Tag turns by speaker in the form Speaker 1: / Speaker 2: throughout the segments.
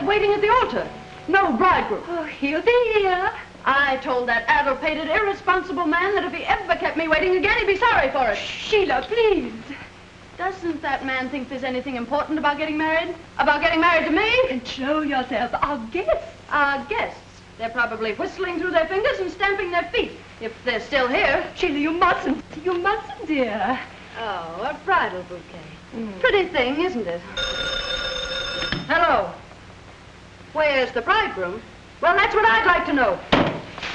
Speaker 1: waiting at the altar. No bridegroom.
Speaker 2: Oh, he'll be here.
Speaker 1: I told that addle-pated, irresponsible man that if he ever kept me waiting again, he'd be sorry for it.
Speaker 2: Sheila, please.
Speaker 1: Doesn't that man think there's anything important about getting married? About getting married to me?
Speaker 2: Control yourself. Our guests.
Speaker 1: Our guests. They're probably whistling through their fingers and stamping their feet, if they're still here.
Speaker 2: Sheila, you mustn't. You mustn't, dear.
Speaker 1: Oh, a bridal bouquet. Pretty thing, isn't it? Hello. Where's the bridegroom? Well, that's what I'd like to know.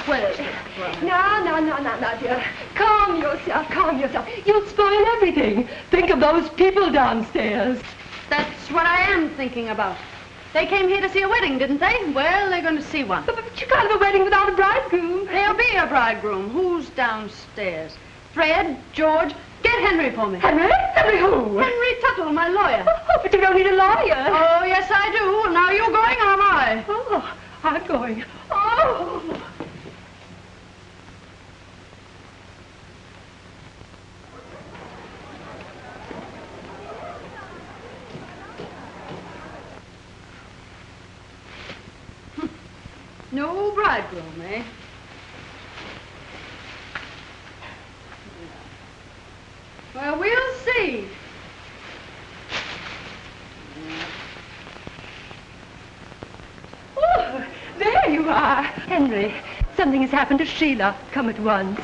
Speaker 1: Where's the bridegroom?
Speaker 2: No, dear. Calm yourself, calm yourself. You'll spoil everything. Think of those people downstairs.
Speaker 1: That's what I am thinking about. They came here to see a wedding, didn't they? Well, they're going to see one.
Speaker 2: But you can't have a wedding without a bridegroom.
Speaker 1: There'll be a bridegroom. Who's downstairs? Fred, George, get Henry for me.
Speaker 2: Henry? Henry who?
Speaker 1: Henry Tuttle, my lawyer.
Speaker 2: Oh, but you don't need a lawyer.
Speaker 1: Oh, yes, I do. Now you going or am I?
Speaker 2: Oh, I'm going. Oh.
Speaker 1: No bridegroom, eh? Well, we'll see.
Speaker 2: Oh, there you are. Henry, something has happened to Sheila. Come at once.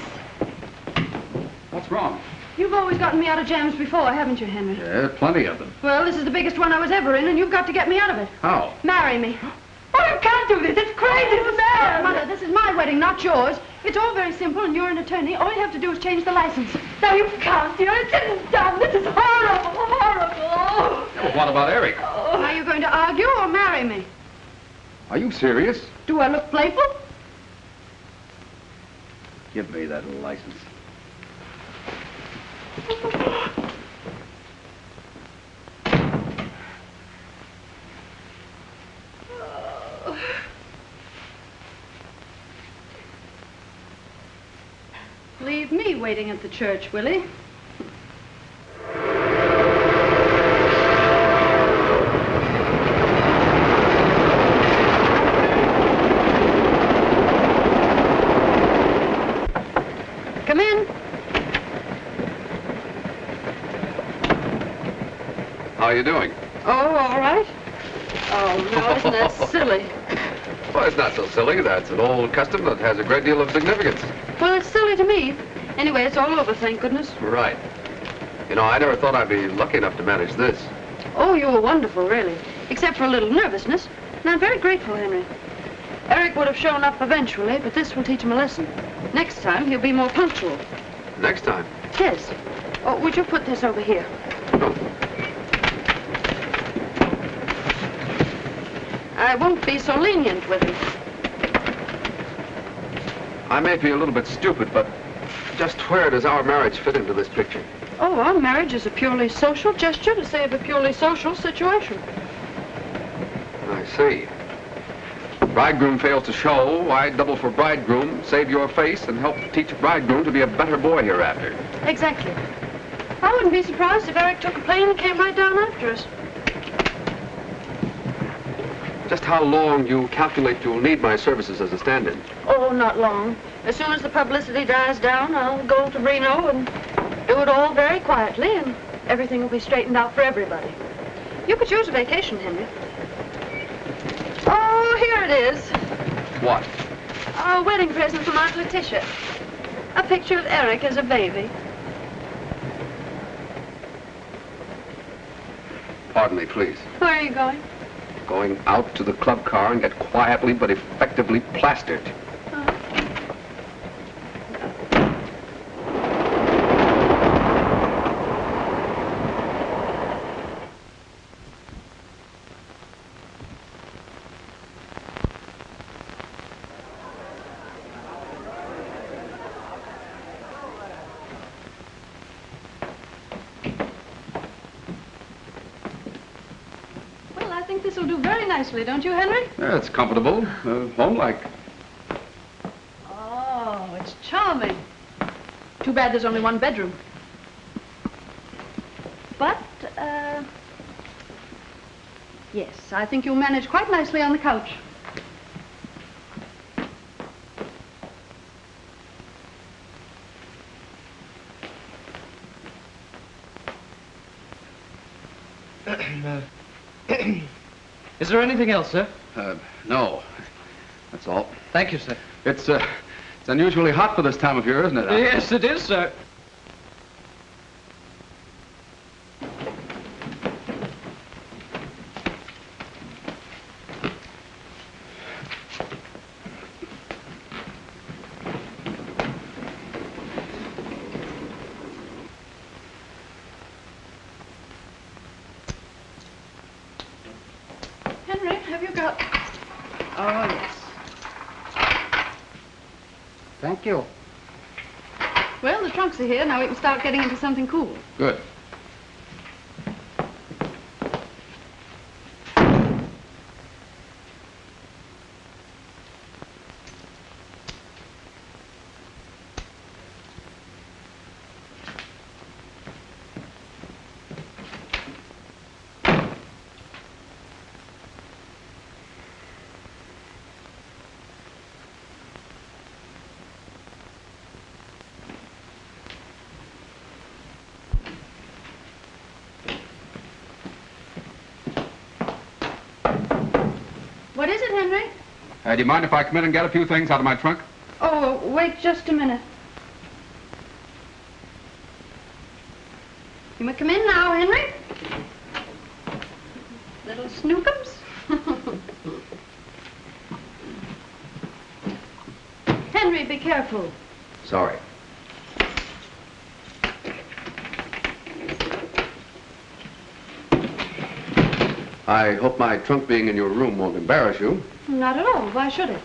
Speaker 3: What's wrong?
Speaker 1: You've always gotten me out of jams before, haven't you, Henry?
Speaker 3: Yeah, plenty of them.
Speaker 1: Well, this is the biggest one I was ever in, and you've got to get me out of it.
Speaker 3: How?
Speaker 1: Marry me.
Speaker 2: Oh, you can't do this. It's crazy. It's mad.
Speaker 1: Mother, this is my wedding, not yours. It's all very simple, and you're an attorney. All you have to do is change the license.
Speaker 2: No, you can't, dear. It isn't done. This is horrible, horrible.
Speaker 3: Yeah, well, what about Eric?
Speaker 1: Are you going to argue or marry me?
Speaker 3: Are you serious?
Speaker 1: Do I look playful?
Speaker 3: Give me that license.
Speaker 1: Leave me waiting at the church, Willie. Come in.
Speaker 3: How are you doing?
Speaker 1: Oh, all right. Oh, no, isn't that silly?
Speaker 3: Well, it's not so silly. That's an old custom that has a great deal of significance.
Speaker 1: Well, it's silly to me. Anyway, it's all over, thank goodness.
Speaker 3: Right. You know, I never thought I'd be lucky enough to manage this.
Speaker 1: Oh, you were wonderful, really. Except for a little nervousness. And I'm very grateful, Henry. Eric would have shown up eventually, but this will teach him a lesson. Next time, he'll be more punctual.
Speaker 3: Next time?
Speaker 1: Yes. Oh, would you put this over here?
Speaker 3: No.
Speaker 1: I won't be so lenient with him.
Speaker 3: I may be a little bit stupid, but just where does our marriage fit into this picture?
Speaker 1: Oh, our marriage is a purely social gesture to save a purely social situation.
Speaker 3: I see. Bridegroom fails to show, why double for bridegroom, save your face, and help teach bridegroom to be a better boy hereafter.
Speaker 1: Exactly. I wouldn't be surprised if Eric took a plane and came right down after us.
Speaker 3: Just how long you calculate you'll need my services as a stand-in?
Speaker 1: Oh, not long. As soon as the publicity dies down, I'll go to Reno and do it all very quietly, and everything will be straightened out for everybody. You could use a vacation, Henry. Oh, here it is.
Speaker 3: What?
Speaker 1: A wedding present from Aunt Letitia. A picture of Eric as a baby.
Speaker 3: Pardon me, please.
Speaker 1: Where are you going?
Speaker 3: Going out to the club car and get quietly but effectively plastered.
Speaker 1: This'll do very nicely, don't you, Henry?
Speaker 3: Yeah, it's comfortable, home-like.
Speaker 1: Oh, it's charming. Too bad there's only one bedroom. Yes, I think you'll manage quite nicely on the couch.
Speaker 4: Is there anything else, sir?
Speaker 3: No. That's all.
Speaker 4: Thank you, sir.
Speaker 3: It's unusually hot for this time of year, isn't it?
Speaker 4: Yes, it is, sir.
Speaker 1: Henry, have you got... Oh, yes.
Speaker 5: Thank you.
Speaker 1: Well, the trunks are here. Now we can start getting into something cool.
Speaker 3: Good.
Speaker 1: What is it, Henry?
Speaker 3: Do you mind if I come in and get a few things out of my trunk?
Speaker 1: Oh, wait just a minute. You may come in now, Henry. Little snookums. Henry, be careful.
Speaker 3: Sorry. I hope my trunk being in your room won't embarrass you.
Speaker 1: Not at all. Why should it?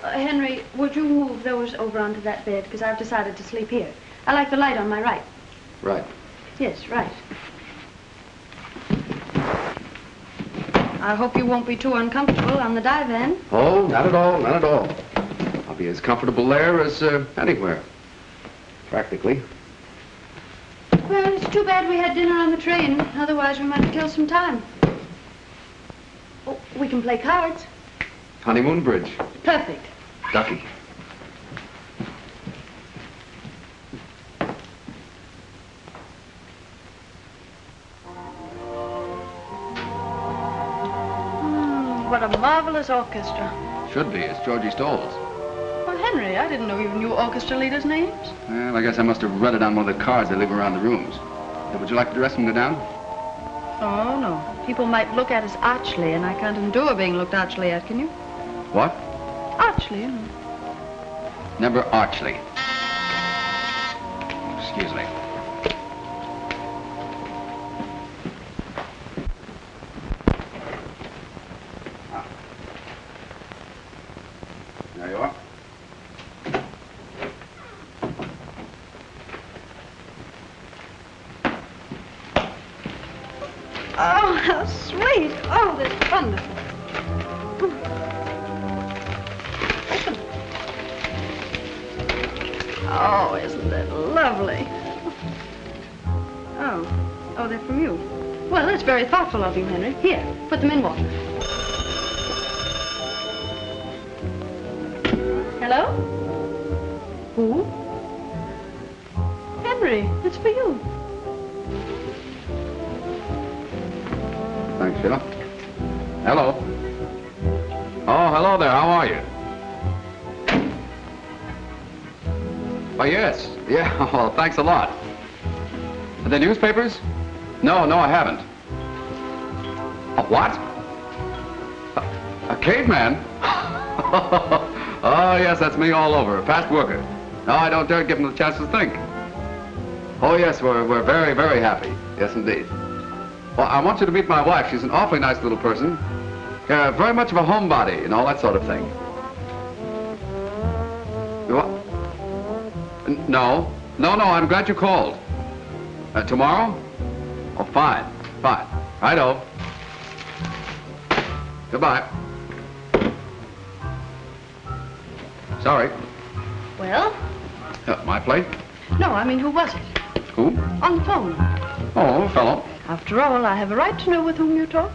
Speaker 1: Henry, would you move those over onto that bed? Because I've decided to sleep here. I like the light on my right.
Speaker 3: Right.
Speaker 1: Yes, right. I hope you won't be too uncomfortable on the divan.
Speaker 3: Oh, not at all, not at all. I'll be as comfortable there as anywhere. Practically.
Speaker 1: Well, it's too bad we had dinner on the train. Otherwise, we might have killed some time. Oh, we can play cards.
Speaker 3: Honeymoon bridge.
Speaker 1: Perfect.
Speaker 3: Ducky.
Speaker 1: What a marvelous orchestra.
Speaker 3: Should be. It's Georgie Stoll's.
Speaker 1: Well, Henry, I didn't know you knew orchestra leaders' names.
Speaker 3: Well, I guess I must have read it on one of the cards they leave around the rooms. Would you like the dressing room to go down?
Speaker 1: Oh, no. People might look at us archly, and I can't endure being looked archly at, can you?
Speaker 3: What?
Speaker 1: Archly, you know.
Speaker 3: Never archly. Excuse me. There you are.
Speaker 1: Oh, how sweet. Oh, that's wonderful. Oh, isn't that lovely? Oh, they're from you. Well, that's very thoughtful of you, Henry. Here, put them in water. Hello? Who? Henry, it's for you.
Speaker 3: Thanks, Sheila. Hello. Oh, hello there. How are you? Oh, yes. Yeah, well, thanks a lot. The newspapers? No, I haven't. A what? A caveman? Oh, yes, that's me all over. A fast worker. No, I don't dare give him the chance to think. Oh, yes, we're very, very happy. Yes, indeed. Well, I want you to meet my wife. She's an awfully nice little person. Very much of a homebody and all that sort of thing. What? No, I'm glad you called. Tomorrow? Oh, fine. Righto. Goodbye. Sorry.
Speaker 1: Well?
Speaker 3: My plate?
Speaker 1: No, I mean, who was it?
Speaker 3: Who?
Speaker 1: On the phone.
Speaker 3: Oh, a fellow.
Speaker 1: After all, I have a right to know with whom you talk.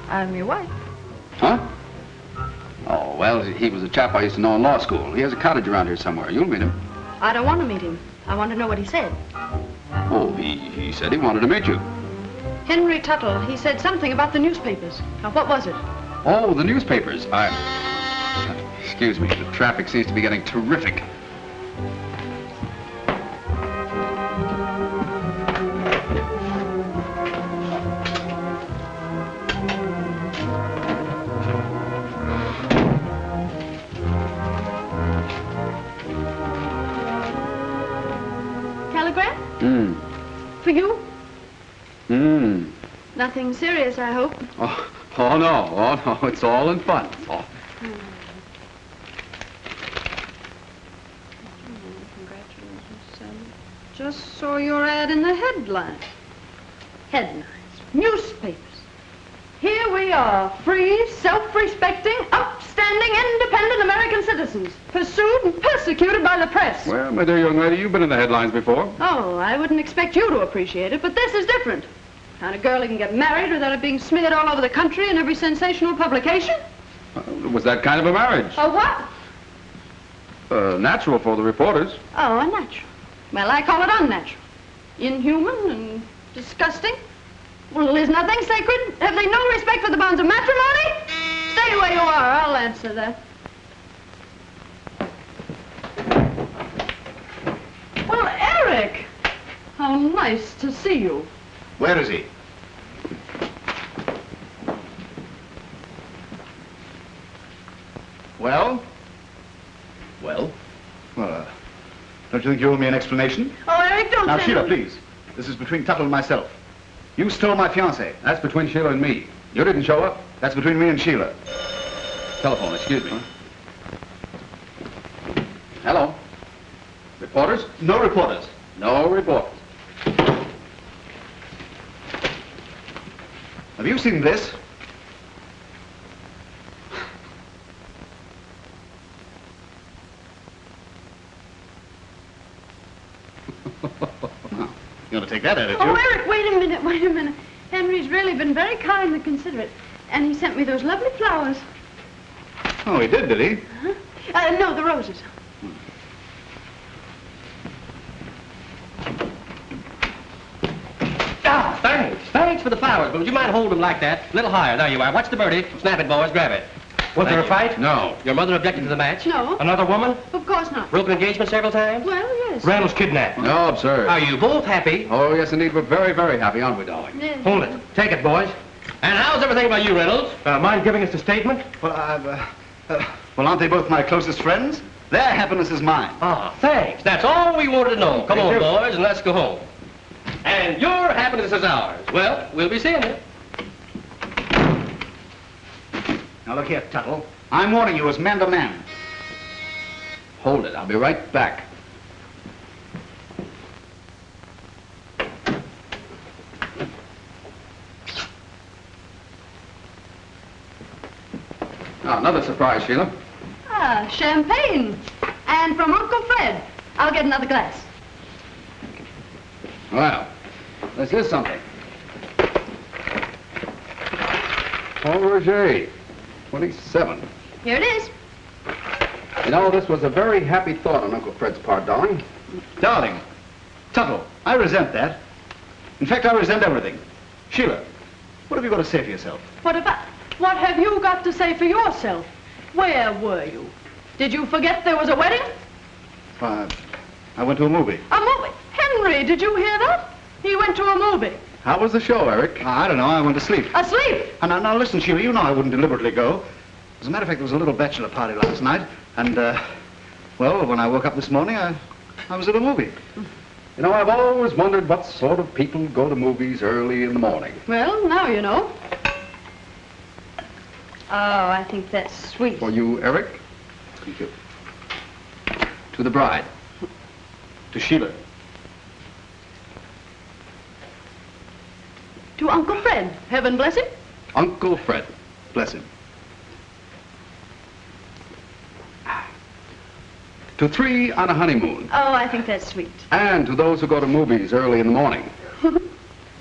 Speaker 1: I'm your wife.
Speaker 3: Huh? Oh, well, he was a chap I used to know in law school. He has a cottage around here somewhere. You'll meet him.
Speaker 1: I don't want to meet him. I want to know what he said.
Speaker 3: Oh, he said he wanted to meet you.
Speaker 1: Henry Tuttle, he said something about the newspapers. Now, what was it?
Speaker 3: Oh, the newspapers. Excuse me, the traffic seems to be getting terrific.
Speaker 1: Telegram? For you? Nothing serious, I hope.
Speaker 3: Oh, no, it's all in fun. Oh.
Speaker 1: Congratulations. Just saw your ad in the headlines. Headlines. Newspapers. Here we are, free, self-respecting, upstanding, independent American citizens, pursued and persecuted by the press.
Speaker 3: Well, my dear young lady, you've been in the headlines before.
Speaker 1: Oh, I wouldn't expect you to appreciate it, but this is different. Kind of girl who can get married without it being smeared all over the country in every sensational publication.
Speaker 3: It was that kind of a marriage.
Speaker 1: A what?
Speaker 3: Natural for the reporters.
Speaker 1: Oh, unnatural. Well, I call it unnatural. Inhuman and disgusting. Well, is nothing sacred? Have they no respect for the bonds of matrimony? Stay where you are, I'll answer that. Well, Eric! How nice to see you.
Speaker 5: Where is he? Well? Well? Well, don't you think you owe me an explanation?
Speaker 1: Oh, Eric, don't
Speaker 5: Now,
Speaker 1: say
Speaker 5: Sheila,
Speaker 1: no.
Speaker 5: please. This is between Tuttle and myself. You stole my fiancée.
Speaker 3: That's between Sheila and me. You didn't show up?
Speaker 5: That's between me and Sheila.
Speaker 3: Telephone, excuse me. Hello? Reporters?
Speaker 5: No reporters.
Speaker 3: No reporters.
Speaker 5: Have you seen this? You want to take that attitude?
Speaker 1: Oh, Eric, wait a minute. Henry's really been very kind and considerate. And he sent me those lovely flowers.
Speaker 5: Oh, he did he?
Speaker 1: Uh-huh. No, the roses.
Speaker 4: Ah, thanks. Thanks for the flowers, but would you mind holding them like that? A little higher. There you are. Watch the birdie. Snap it, boys. Grab it. Was there a fight?
Speaker 3: No.
Speaker 4: Your mother objected to the match?
Speaker 1: No.
Speaker 4: Another woman?
Speaker 1: Of course not.
Speaker 4: Broken engagement several times?
Speaker 1: Well, yes.
Speaker 4: Randall's kidnapped.
Speaker 3: No, absurd.
Speaker 4: Are you both happy?
Speaker 3: Oh, yes, indeed. We're very, very happy, aren't we, darling?
Speaker 1: Yes.
Speaker 4: Hold it. Take it, boys. And how's everything about you, Reynolds? Mind giving us a statement?
Speaker 5: Well, well, aren't they both my closest friends? Their happiness is mine.
Speaker 4: Ah, thanks. That's all we wanted to know. Come
Speaker 5: Thank
Speaker 4: on,
Speaker 5: you.
Speaker 4: boys, and let's go home. And your happiness is ours. Well, we'll be seeing you.
Speaker 5: Now, look here, Tuttle. I'm warning you as man to man.
Speaker 3: Hold it. I'll be right back. Now, another surprise, Sheila.
Speaker 1: Ah, champagne. And from Uncle Fred. I'll get another glass.
Speaker 3: Well, this is something. Paul Roger, 27.
Speaker 1: Here it is.
Speaker 3: You know, this was a very happy thought on Uncle Fred's part, darling.
Speaker 5: Darling, Tuttle, I resent that. In fact, I resent everything. Sheila, what have you got to say for yourself?
Speaker 1: What have you got to say for yourself? Where were you? Did you forget there was a wedding?
Speaker 5: I went to a movie.
Speaker 1: A movie? Henry, did you hear that? He went to a movie.
Speaker 3: How was the show, Eric?
Speaker 5: I don't know, I went to sleep.
Speaker 1: Asleep?
Speaker 5: Now, listen, Sheila, you know I wouldn't deliberately go. As a matter of fact, there was a little bachelor party last night, and, well, when I woke up this morning, I was at a movie.
Speaker 3: You know, I've always wondered what sort of people go to movies early in the morning.
Speaker 1: Well, now you know. Oh, I think that's sweet.
Speaker 3: For you, Eric?
Speaker 5: Thank you.
Speaker 3: To the bride.
Speaker 5: To Sheila.
Speaker 1: To Uncle Fred. Heaven bless him.
Speaker 3: Uncle Fred.
Speaker 5: Bless him.
Speaker 3: To 3 on a honeymoon.
Speaker 1: Oh, I think that's sweet.
Speaker 3: And to those who go to movies early in the morning.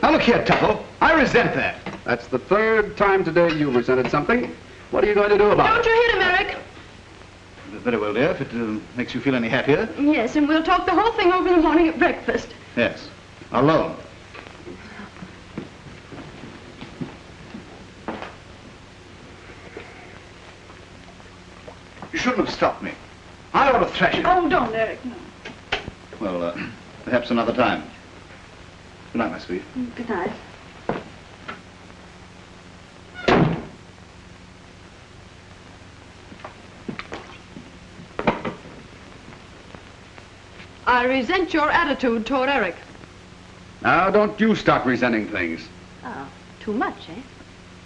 Speaker 5: Now look here, Tuttle. I resent that.
Speaker 3: That's the 3rd time today you resented something. What are you going to do about
Speaker 1: Don't
Speaker 3: it?
Speaker 1: you hit him, Eric?
Speaker 5: Very well, dear, if it makes you feel any happier.
Speaker 1: Yes, and we'll talk the whole thing over in the morning at breakfast.
Speaker 5: Yes. Alone. You shouldn't have stopped me. I ought to thrash you.
Speaker 1: Oh, don't, Eric, no.
Speaker 5: Well, perhaps another time. Good night, my sweet.
Speaker 1: Good night. I resent your attitude toward Eric.
Speaker 3: Now, don't you start resenting things.
Speaker 1: Oh, too much, eh?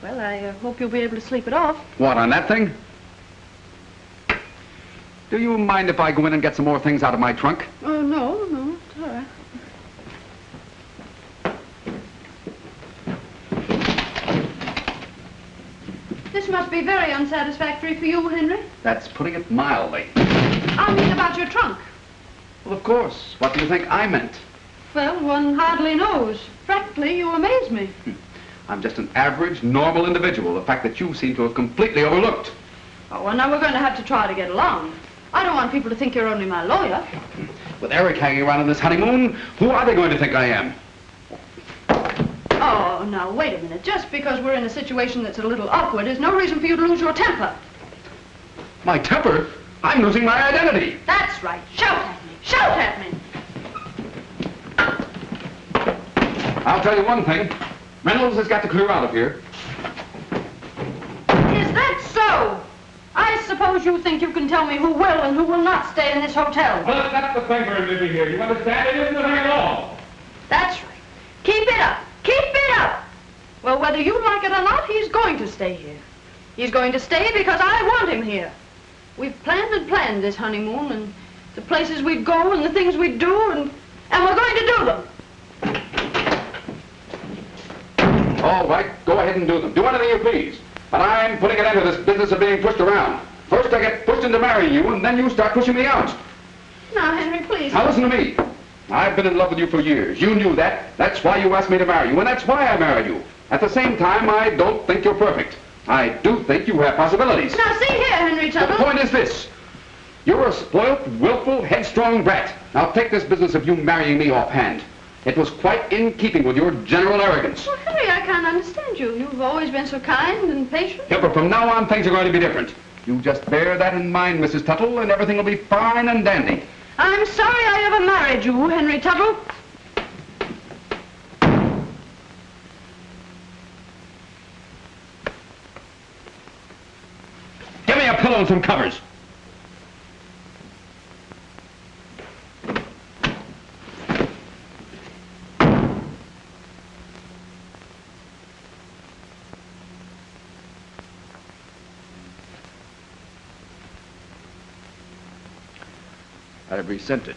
Speaker 1: Well, I hope you'll be able to sleep it off.
Speaker 3: What, on that thing? Do you mind if I go in and get some more things out of my trunk?
Speaker 1: Oh, no, it's all right. This must be very unsatisfactory for you, Henry.
Speaker 3: That's putting it mildly.
Speaker 1: I mean about your trunk.
Speaker 3: Well, of course. What do you think I meant?
Speaker 1: Well, one hardly knows. Frankly, you amaze me.
Speaker 3: I'm just an average, normal individual. The fact that you seem to have completely overlooked.
Speaker 1: Oh, well, now we're going to have to try to get along. I don't want people to think you're only my lawyer.
Speaker 3: With Eric hanging around on this honeymoon, who are they going to think I am?
Speaker 1: Oh, now, wait a minute. Just because we're in a situation that's a little awkward is no reason for you to lose your temper.
Speaker 3: My temper? I'm losing my identity.
Speaker 1: That's right. Shout at me. Shout at me.
Speaker 3: I'll tell you one thing. Reynolds has got to clear out of here.
Speaker 1: Is that so? I suppose you think you can tell me who will and who will not stay in this hotel.
Speaker 6: Well, that's the thing for living here. You understand? It isn't a thing at all.
Speaker 1: That's right. Keep it up. Keep it up. Well, whether you like it or not, he's going to stay here. He's going to stay because I want him here. We've planned and planned this honeymoon and the places we'd go and the things we'd do, and we're going to do them.
Speaker 3: All right, go ahead and do them. Do anything you please. But I'm putting an end to this business of being pushed around. First I get pushed into marrying you, and then you start pushing me out.
Speaker 1: Now, Henry, please.
Speaker 3: Now listen to me. I've been in love with you for years. You knew that. That's why you asked me to marry you, and that's why I married you. At the same time, I don't think you're perfect. I do think you have possibilities.
Speaker 1: Now, see here, Henry Tuttle.
Speaker 3: The point is this. You're a spoilt, willful, headstrong brat. Now take this business of you marrying me offhand. It was quite in keeping with your general arrogance.
Speaker 1: Well, Henry, I can't understand you. You've always been so kind and patient.
Speaker 3: Yeah, but from now on, things are going to be different. You just bear that in mind, Mrs. Tuttle, and everything will be fine and dandy.
Speaker 1: I'm sorry I ever married you, Henry Tuttle.
Speaker 3: Give me a pillow and some covers. I've resent it.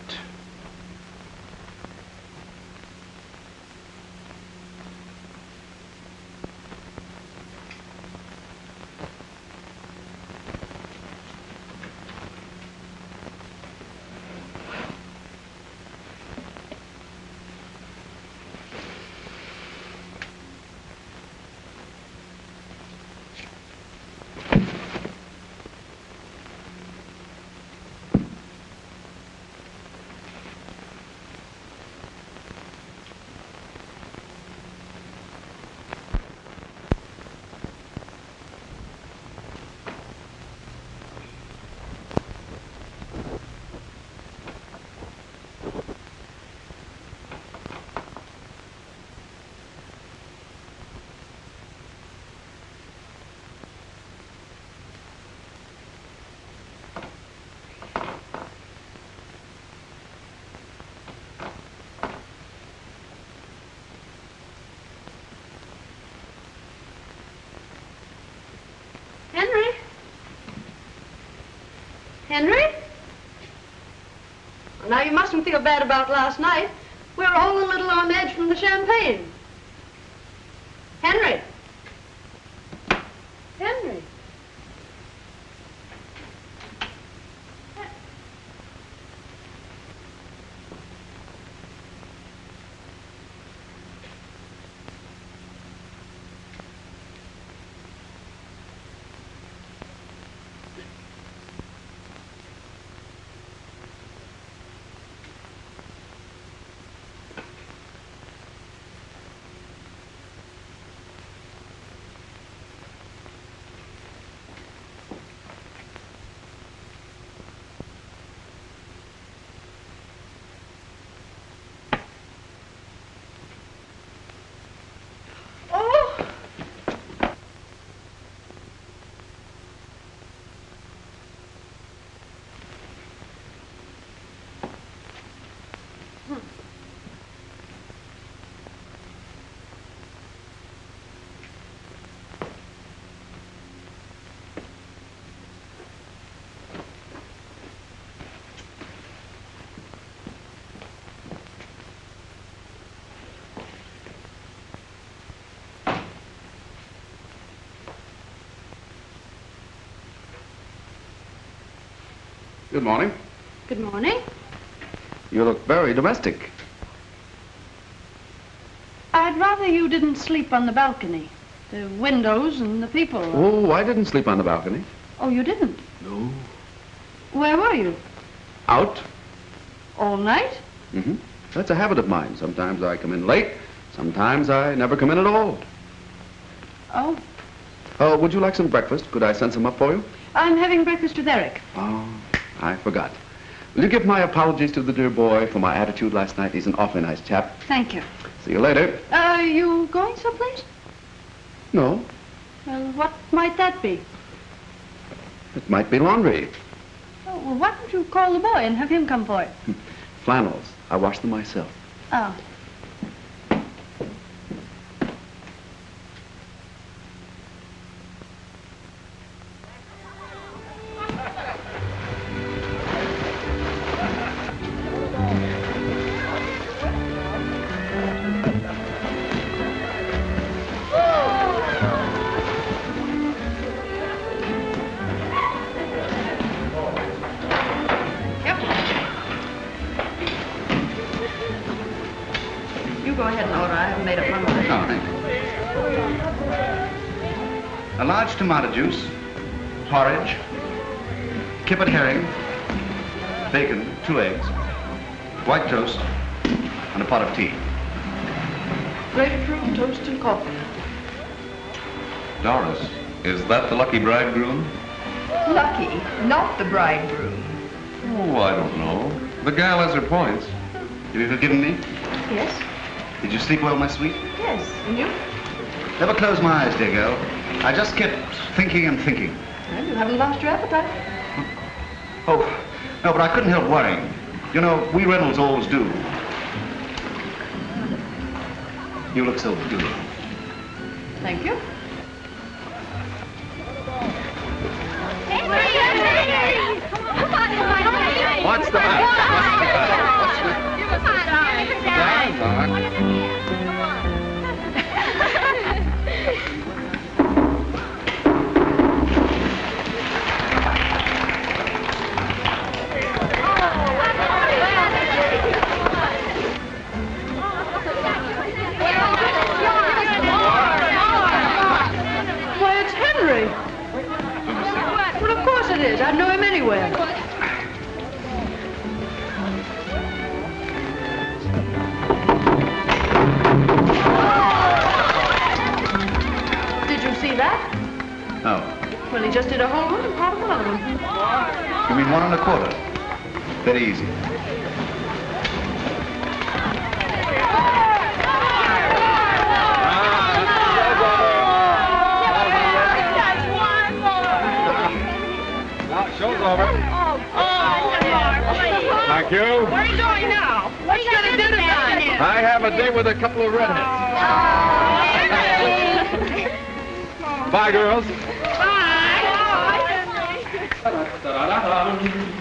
Speaker 1: Henry? Well, now, you mustn't feel bad about last night. We're all a little on edge from the champagne. Henry. Henry.
Speaker 3: Good morning.
Speaker 1: Good morning.
Speaker 3: You look very domestic.
Speaker 1: I'd rather you didn't sleep on the balcony. The windows and the people.
Speaker 3: Oh, I didn't sleep on the balcony.
Speaker 1: Oh, you didn't?
Speaker 3: No.
Speaker 1: Where were you?
Speaker 3: Out?
Speaker 1: All night?
Speaker 3: Mm-hmm. That's a habit of mine. Sometimes I come in late. Sometimes I never come in at all.
Speaker 1: Oh.
Speaker 3: Oh, would you like some breakfast? Could I send some up for you?
Speaker 1: I'm having breakfast with Eric.
Speaker 3: Oh, I forgot. Will you give my apologies to the dear boy for my attitude last night? He's an awfully nice chap.
Speaker 1: Thank you.
Speaker 3: See you later.
Speaker 1: Are you going someplace?
Speaker 3: No,
Speaker 1: Well, what might that be?
Speaker 3: it might be laundry.
Speaker 1: Oh, well, why don't you call the boy and have him come for it?
Speaker 3: Flannels. I wash them myself.
Speaker 1: Oh. Go ahead and order. I haven't made up my mind.
Speaker 5: Oh, thank you. A large tomato juice, porridge, kippered herring, bacon, 2 eggs, white toast, and a pot of tea.
Speaker 1: Grapefruit, toast, and coffee.
Speaker 7: Doris, is that the lucky bridegroom?
Speaker 2: Lucky, not the bridegroom.
Speaker 7: Oh, I don't know. The gal has her points.
Speaker 5: Have you forgiven me?
Speaker 1: Yes?
Speaker 5: Did you sleep well, my sweet?
Speaker 1: Yes. And you?
Speaker 5: Never close my eyes, dear girl. I just kept thinking and thinking.
Speaker 1: Well, you haven't lost your appetite.
Speaker 5: Oh, no, but I couldn't help worrying. You know, we Reynolds always do. You look so beautiful.
Speaker 1: Thank you.
Speaker 3: What's the matter?
Speaker 1: Why, it's Henry. Well, of course it is. I'd know him anywhere. Did you see that?
Speaker 5: No.
Speaker 1: Well, he just did a whole one and part of another one.
Speaker 5: You mean 1 1/4? Very easy.
Speaker 3: Show's over. Thank you.
Speaker 2: Where are you going now? What are you going to do tonight?
Speaker 3: I have a date with a couple of redheads. Bye, girls.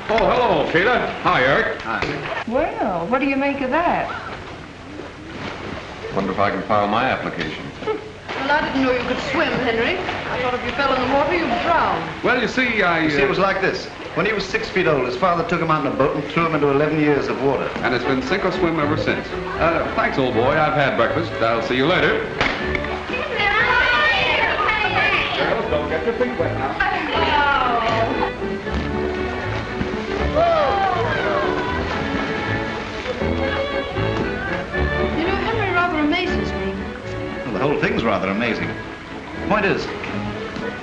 Speaker 3: Oh, hello, Peter. Hi, Eric.
Speaker 5: Hi.
Speaker 2: Well, what do you make of that?
Speaker 7: Wonder if I can file my application.
Speaker 1: Well, I didn't know you could swim, Henry. I thought if you fell in the water, you'd drown.
Speaker 3: Well, you see,
Speaker 5: You see, it was like this. When he was 6 feet old, his father took him out in a boat and threw him into 11 years of water.
Speaker 3: And it's been sink or swim ever since. Thanks, old boy. I've had breakfast. I'll see you later. Girls, don't get your feet wet now.
Speaker 1: You know, Henry rather amazes me.
Speaker 5: Well, the whole thing's rather amazing. Point is,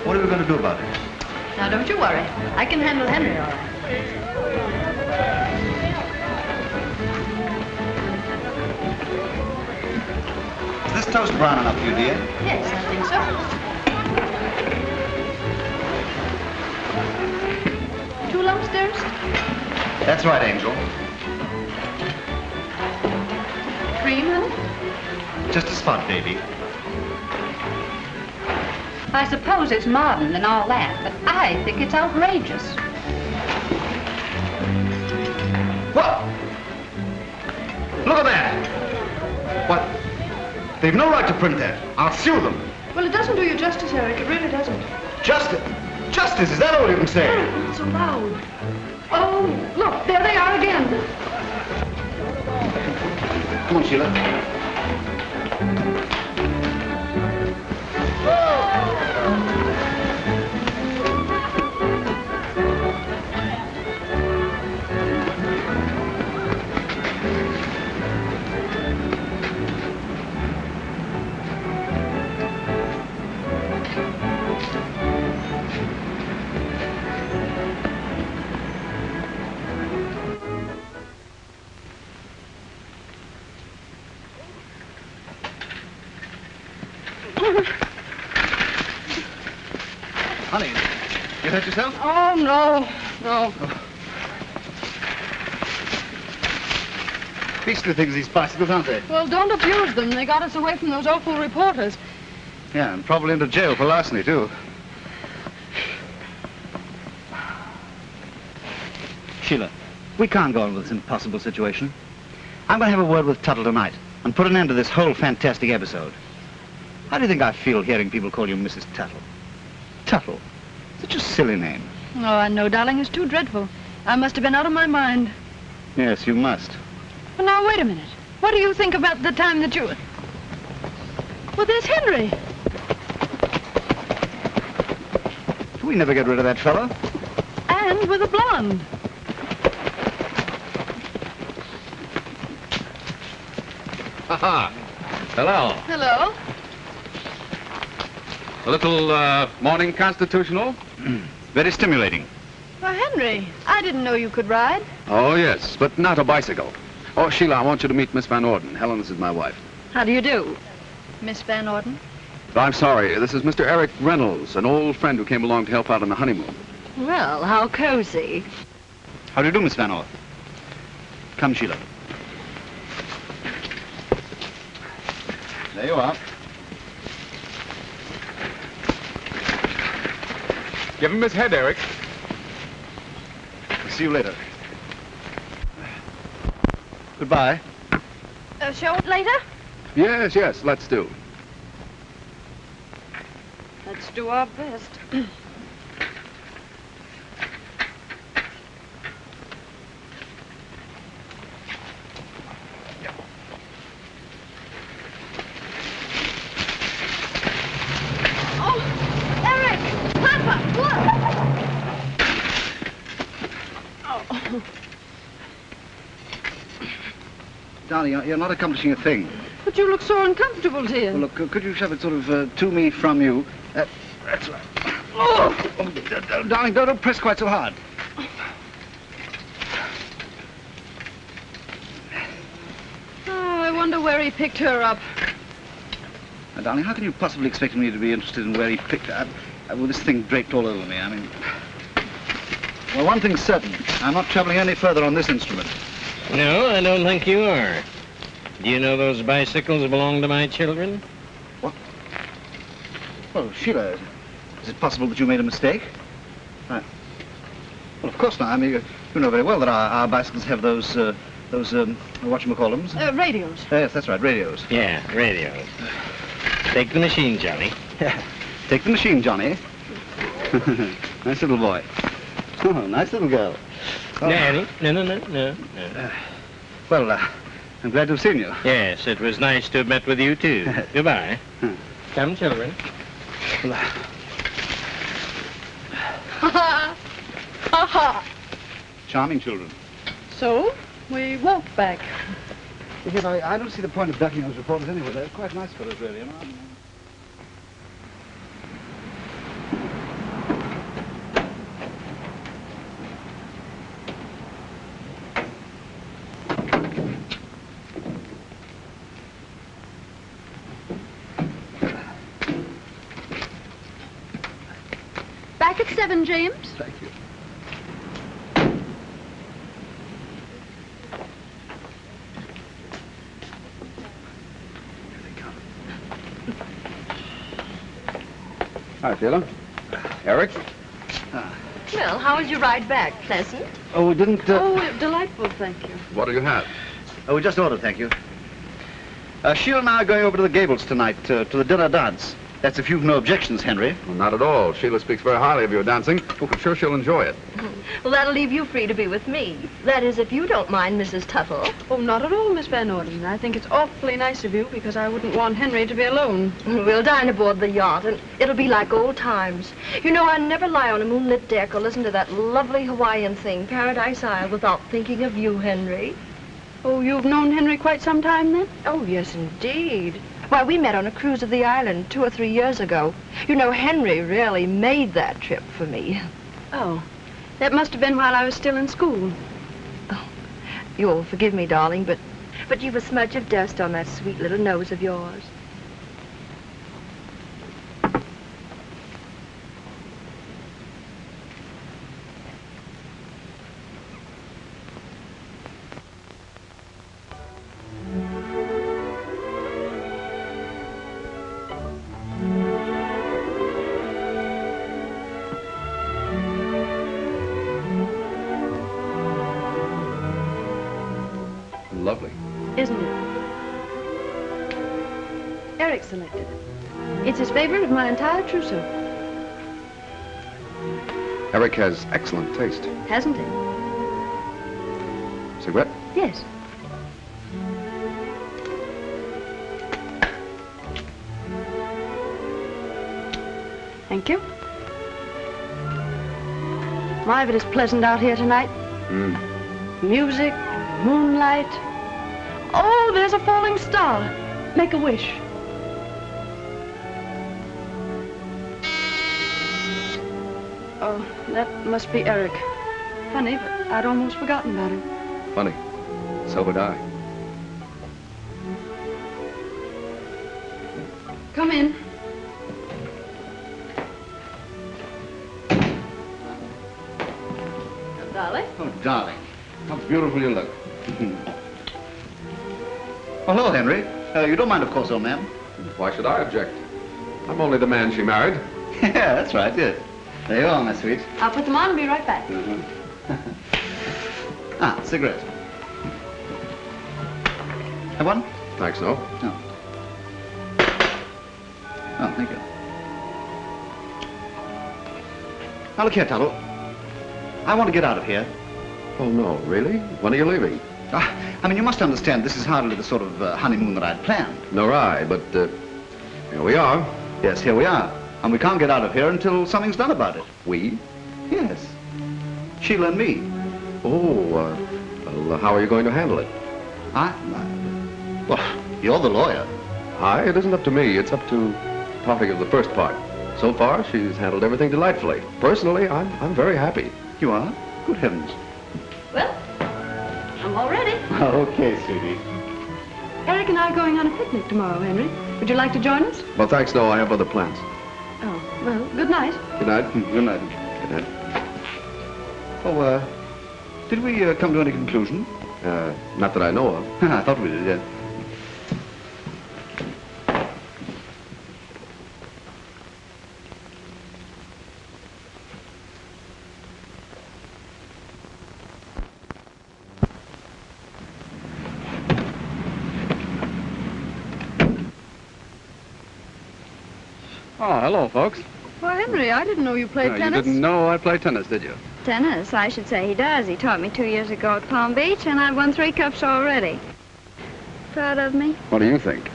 Speaker 5: what are we going to do about it?
Speaker 1: Now, don't you worry. I can handle Henry all right.
Speaker 5: Is this toast brown enough for you, dear?
Speaker 1: Yes, I think so. Two lumps, dearest?
Speaker 5: That's right, Angel.
Speaker 1: Cream, honey?
Speaker 5: Just a spot, baby.
Speaker 8: I suppose it's modern and all that, but I think it's outrageous.
Speaker 5: What? Look at that! What? They've no right to print that. I'll sue them.
Speaker 1: Well, it doesn't do you justice, Eric. It really doesn't.
Speaker 5: Justice? Justice, is that all you can say?
Speaker 1: Not so loud. Oh, look, there they are again.
Speaker 5: Come on, Sheila. Honey, you hurt yourself?
Speaker 1: Oh, no.
Speaker 5: Beastly things, these bicycles, aren't they?
Speaker 1: Well, don't abuse them. They got us away from those awful reporters.
Speaker 5: Yeah, and probably into jail for larceny, too. Sheila, we can't go on with this impossible situation. I'm going to have a word with Tuttle tonight and put an end to this whole fantastic episode. How do you think I feel hearing people call you Mrs. Tuttle? Tuttle? Such a silly name.
Speaker 1: Oh, I know, darling. It's too dreadful. I must have been out of my mind.
Speaker 5: Yes, you must.
Speaker 1: Well, now, wait a minute. What do you think about the time that you... Well, there's Henry.
Speaker 5: We never get rid of that fellow.
Speaker 1: And with a blonde.
Speaker 3: Ha-ha. Hello.
Speaker 1: Hello.
Speaker 3: A little morning constitutional?
Speaker 5: Very stimulating.
Speaker 1: Well, Henry, I didn't know you could ride.
Speaker 3: Oh, yes, but not a bicycle. Oh, Sheila, I want you to meet Miss Van Orden. Helen, this is my wife.
Speaker 1: How do you do? Miss Van Orden?
Speaker 3: I'm sorry, this is Mr. Eric Reynolds, an old friend who came along to help out on the honeymoon.
Speaker 1: Well, how cozy.
Speaker 5: How do you do, Miss Van Orden? Come, Sheila. There you are.
Speaker 6: Give him his head, Eric.
Speaker 5: See you later. Goodbye.
Speaker 1: Show it later?
Speaker 3: Yes, let's do.
Speaker 1: Let's do our best. Oh, Eric! Papa, look! Oh.
Speaker 5: Darling, you're not accomplishing a thing.
Speaker 1: But you look so uncomfortable, dear.
Speaker 5: Well, look, could you shove it sort of to me, from you? That's right. Oh, darling, don't press quite so hard.
Speaker 1: Oh, I wonder where he picked her up.
Speaker 5: Now, darling, how can you possibly expect me to be interested in where he picked her up? With this thing draped all over me, I mean... Well, one thing's certain. I'm not traveling any further on this instrument.
Speaker 9: No, I don't think you are. Do you know those bicycles belong to my children?
Speaker 5: What? Well, Sheila, is it possible that you made a mistake? Well, of course not. I mean, you know very well that our bicycles have those whatchamacallums?
Speaker 1: Radios.
Speaker 5: Yes, that's right, radios.
Speaker 9: Yeah, radios. Take the machine, Johnny.
Speaker 5: Take the machine, Johnny. Nice little boy. Oh, nice little girl. Oh.
Speaker 9: Daddy, no.
Speaker 5: Well, I'm glad to have seen you.
Speaker 9: Yes, it was nice to have met with you, too. Goodbye. Come, children.
Speaker 1: Ha ha!
Speaker 5: Charming children.
Speaker 1: So, we walked back.
Speaker 5: Yes, I don't see the point of ducking those reporters anyway. They're quite nice fellows, really, you know.
Speaker 1: Back at 7, James.
Speaker 5: Thank you.
Speaker 3: Hi, Sheila. Eric?
Speaker 2: Well, how was your ride back? Pleasant?
Speaker 5: Oh, we didn't...
Speaker 1: Oh, delightful, thank you.
Speaker 3: What do you have?
Speaker 5: Oh, we just ordered, thank you. Sheila and I are going over to the Gables tonight, to the dinner dance. That's if you've no objections, Henry.
Speaker 3: Well, not at all. Sheila speaks very highly of your dancing. I'm sure she'll enjoy it.
Speaker 2: Well, that'll leave you free to be with me. That is, if you don't mind, Mrs. Tuttle.
Speaker 1: Oh, not at all, Miss Van Orden. I think it's awfully nice of you because I wouldn't want Henry to be alone.
Speaker 2: We'll dine aboard the yacht, and it'll be like old times. You know, I never lie on a moonlit deck or listen to that lovely Hawaiian thing, Paradise Isle, without thinking of you, Henry.
Speaker 1: Oh, you've known Henry quite some time then?
Speaker 2: Oh, yes, indeed. Why, we met on a cruise of the island 2 or 3 years ago. You know, Henry really made that trip for me.
Speaker 1: Oh, that must have been while I was still in school.
Speaker 2: Oh, you'll forgive me, darling, but you've a smudge of dust on that sweet little nose of yours.
Speaker 3: Lovely.
Speaker 1: Isn't it? Eric selected it. It's his favorite of my entire trousseau.
Speaker 3: Eric has excellent taste.
Speaker 1: Hasn't he?
Speaker 3: Cigarette?
Speaker 1: Yes. Thank you. My, but it's pleasant out here tonight. Music, moonlight. Oh, there's a falling star. Make a wish. Oh, that must be Eric. Funny, but I'd almost forgotten about him.
Speaker 3: Funny. So would I.
Speaker 1: Come in. Darling?
Speaker 5: Oh, darling. How beautiful you look. Oh, hello, Henry. You don't mind, of course, old man.
Speaker 3: Why should I object? I'm only the man she married.
Speaker 5: Yeah, that's right, yes. There you are, my sweet.
Speaker 1: I'll put them on and be right back.
Speaker 5: Cigarette. Have one?
Speaker 3: Thanks, no.
Speaker 5: No. Oh, thank you. Now, look here, Tuttle. I want to get out of here.
Speaker 3: Oh, no, really? When are you leaving?
Speaker 5: I mean, you must understand, this is hardly the sort of honeymoon that I'd planned.
Speaker 3: Nor I, but here we are.
Speaker 5: Yes, here we are. And we can't get out of here until something's done about it.
Speaker 3: We?
Speaker 5: Yes. Sheila and me.
Speaker 3: Oh, well, how are you going to handle it?
Speaker 5: Well, you're the lawyer.
Speaker 3: It isn't up to me. It's up to talking of the first part. So far, she's handled everything delightfully. Personally, I'm very happy.
Speaker 5: You are? Good heavens.
Speaker 1: Well, I'm all ready.
Speaker 5: Okay, sweetie.
Speaker 1: Eric and I are going on a picnic tomorrow, Henry. Would you like to join us?
Speaker 3: Well, thanks, no. I have other plans.
Speaker 1: Oh, well, good night.
Speaker 3: Good night.
Speaker 5: Good night.
Speaker 3: Good night.
Speaker 5: Oh, did we come to any conclusion?
Speaker 3: Not that I know of.
Speaker 5: I thought we did, yeah.
Speaker 3: Oh, hello, folks.
Speaker 1: Well, Henry, I didn't know you played
Speaker 3: You
Speaker 1: tennis.
Speaker 3: didn't know I play tennis, did you?
Speaker 10: Tennis, I should say he does. He taught me 2 years ago at Palm Beach, and I've won 3 cups already. Proud of me?
Speaker 3: What do you think?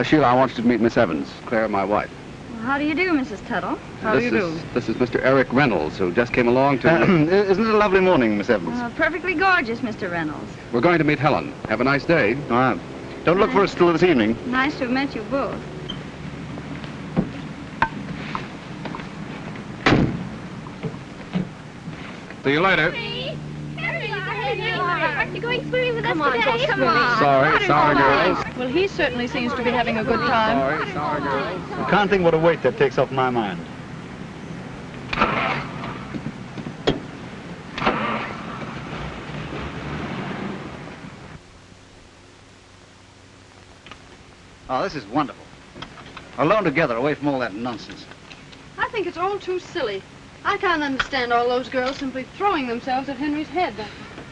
Speaker 3: Sheila, I want you to meet Miss Evans, Claire, my wife.
Speaker 10: Well, how do you do, Mrs. Tuttle?
Speaker 3: This is Mr. Eric Reynolds, who just came along to...
Speaker 5: Isn't it a lovely morning, Miss Evans?
Speaker 10: Perfectly gorgeous, Mr. Reynolds.
Speaker 3: We're going to meet Helen. Have a nice day.
Speaker 5: Don't look for us till this evening.
Speaker 10: Nice to have met you both.
Speaker 3: See you later.
Speaker 10: Aren't you going swimming with us today? Come on.
Speaker 3: Sorry, girls.
Speaker 1: Well, he certainly seems to be having a good time.
Speaker 3: Sorry, girls.
Speaker 5: You can't think what a weight that takes off my mind. Oh, this is wonderful. Alone together, away from all that nonsense.
Speaker 1: I think it's all too silly. I can't understand all those girls simply throwing themselves at Henry's head.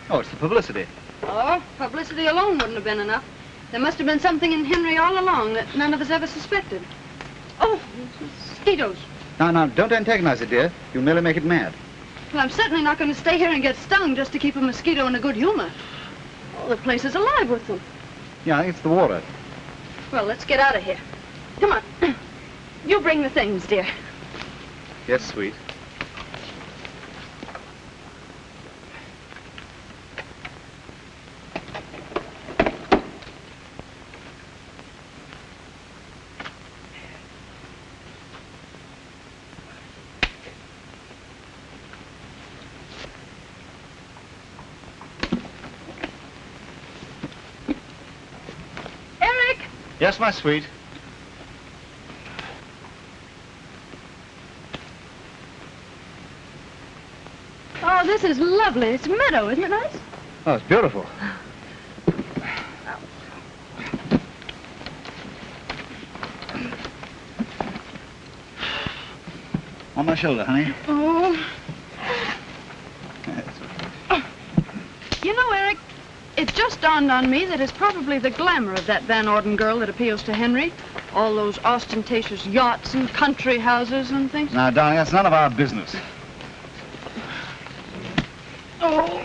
Speaker 5: Oh, it's the publicity.
Speaker 1: Oh, publicity alone wouldn't have been enough. There must have been something in Henry all along that none of us ever suspected. Oh, mosquitoes.
Speaker 5: Now, don't antagonize it, dear. You'll merely make it mad.
Speaker 1: Well, I'm certainly not going to stay here and get stung just to keep a mosquito in a good humor. Oh, the place is alive with them.
Speaker 5: Yeah, I think it's the water.
Speaker 1: Well, let's get out of here. Come on. You bring the things, dear.
Speaker 5: Yes, sweet.
Speaker 1: Eric!
Speaker 5: Yes, my sweet.
Speaker 1: Oh, this is lovely. It's a meadow, isn't it nice?
Speaker 5: Oh, it's beautiful. On my shoulder, honey.
Speaker 1: Oh. You know, Eric, it just dawned on me that it's probably the glamour of that Van Orden girl that appeals to Henry. All those ostentatious yachts and country houses and things.
Speaker 5: Now, darling, that's none of our business.
Speaker 1: Oh.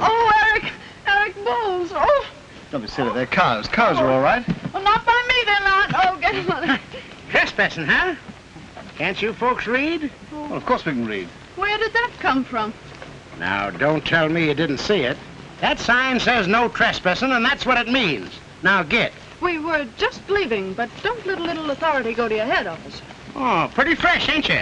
Speaker 1: Oh, Eric. Eric, bulls. Oh.
Speaker 5: Don't be silly, they're cows. Cows are all right.
Speaker 1: Well, not by me, they're not. Oh, get him on it.
Speaker 9: Trespassing, huh? Can't you folks read?
Speaker 5: Well, of course we can read.
Speaker 1: Where did that come from?
Speaker 9: Now, don't tell me you didn't see it. That sign says no trespassing, and that's what it means. Now, get.
Speaker 1: We were just leaving, but don't let a little authority go to your head, officer.
Speaker 9: Oh, pretty fresh, ain't you?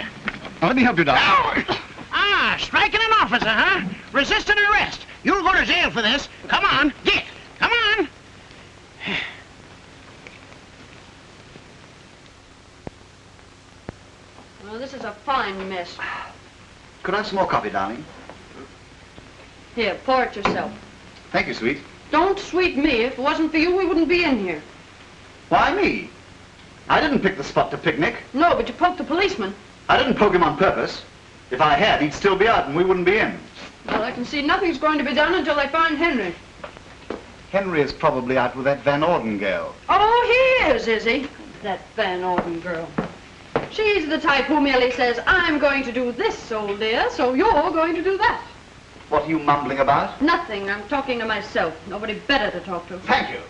Speaker 5: Now, let me help you, darling.
Speaker 9: Ah, striking an officer, huh? Resisting arrest. You'll go to jail for this. Come on, get. Come on.
Speaker 1: Well, this is a fine mess.
Speaker 5: Could I have some more coffee, darling?
Speaker 1: Here, pour it yourself.
Speaker 5: Thank you, sweet.
Speaker 1: Don't sweet me. If it wasn't for you, we wouldn't be in here.
Speaker 5: Why me? I didn't pick the spot to picnic.
Speaker 1: No, but you poked the policeman.
Speaker 5: I didn't poke him on purpose. If I had, he'd still be out and we wouldn't be in.
Speaker 1: Well, I can see nothing's going to be done until they find Henry.
Speaker 5: Henry is probably out with that Van Orden girl.
Speaker 1: Oh, he is he? That Van Orden girl. She's the type who merely says, I'm going to do this, old dear, so you're going to do that.
Speaker 5: What are you mumbling about?
Speaker 1: Nothing. I'm talking to myself. Nobody better to talk to.
Speaker 5: Thank you.